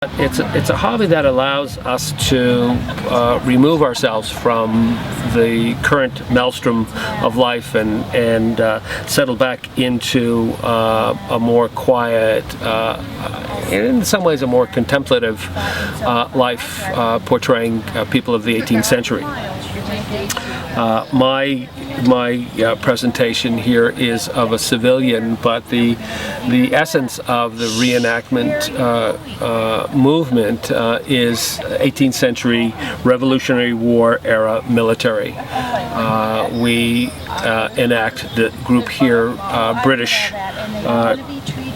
It's a hobby that allows us to remove ourselves from the current maelstrom of life and settle back into a more quiet, in some ways a more contemplative life, portraying people of the 18th century. My presentation here is of a civilian, but the essence of the reenactment movement is 18th century Revolutionary War era military. We enact the group here British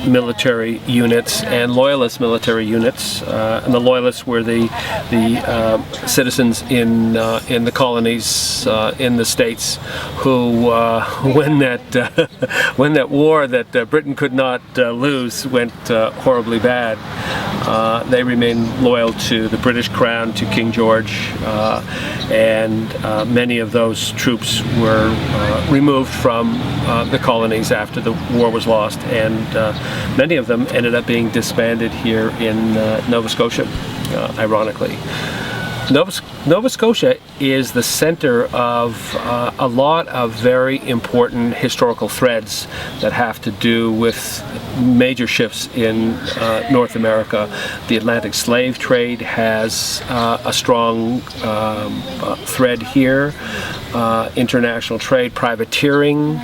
military units and Loyalist military units, and the Loyalists were the citizens in the colonies in the States who, when that war that Britain could not lose went horribly bad, they remained loyal to the British Crown, to King George, and many of those troops were removed from the colonies after the war was lost, and many of them ended up being disbanded here in Nova Scotia, ironically. Nova Scotia is the center of a lot of very important historical threads that have to do with major shifts in North America. The Atlantic slave trade has a strong thread here. International trade, privateering,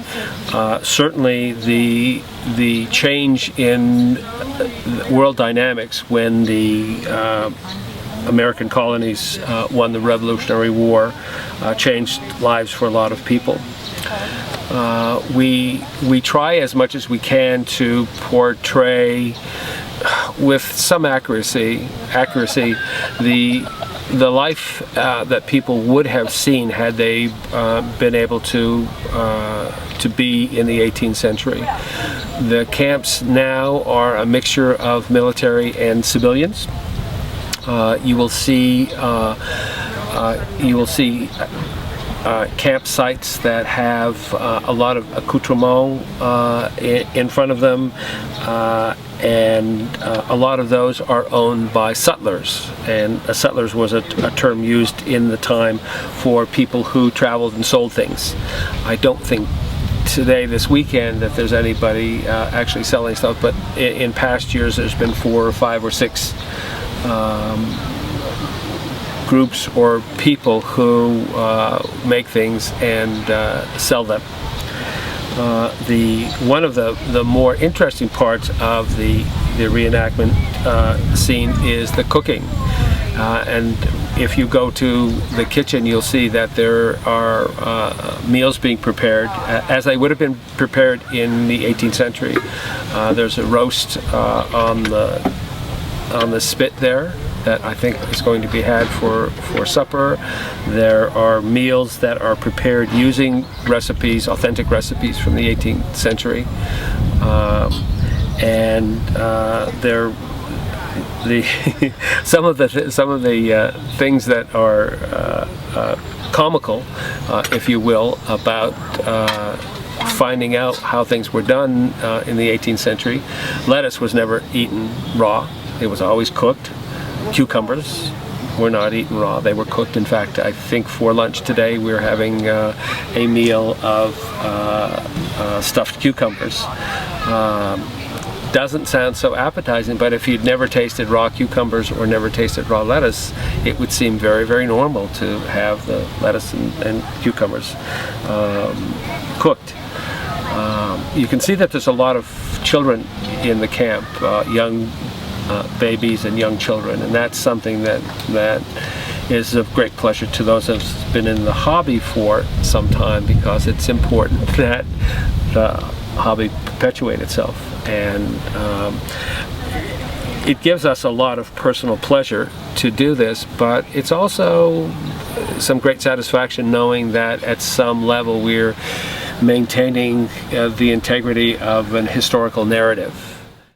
certainly the change in world dynamics when the American colonies won the Revolutionary War, changed lives for a lot of people. We try as much as we can to portray with some accuracy the life that people would have seen had they been able to be in the 18th century. The camps now are a mixture of military and civilians. You will see campsites that have a lot of accoutrement in front of them, and a lot of those are owned by sutlers. And sutlers was a term used in the time for people who traveled and sold things. I don't think today, this weekend, that there's anybody actually selling stuff, but in past years there's been 4 or 5 or 6 groups or people who make things and sell them. One of the more interesting parts of the reenactment scene is the cooking. And if you go to the kitchen, you'll see that there are meals being prepared as they would have been prepared in the 18th century. There's a roast on the spit there that I think is going to be had for supper. There are meals that are prepared using recipes, authentic recipes from the 18th century, and some of the things that are comical, if you will, about finding out how things were done in the 18th century. Lettuce was never eaten raw. It was always cooked. Cucumbers were not eaten raw. They were cooked. In fact, I think for lunch today we're having a meal of stuffed cucumbers. Doesn't sound so appetizing, but if you'd never tasted raw cucumbers or never tasted raw lettuce, it would seem very, very normal to have the lettuce and cucumbers cooked. You can see that there's a lot of children in the camp, young babies and young children, and that's something that is of great pleasure to those who've been in the hobby for some time, because it's important that the hobby perpetuate itself, and it gives us a lot of personal pleasure to do this, but it's also some great satisfaction knowing that at some level we're maintaining the integrity of an historical narrative.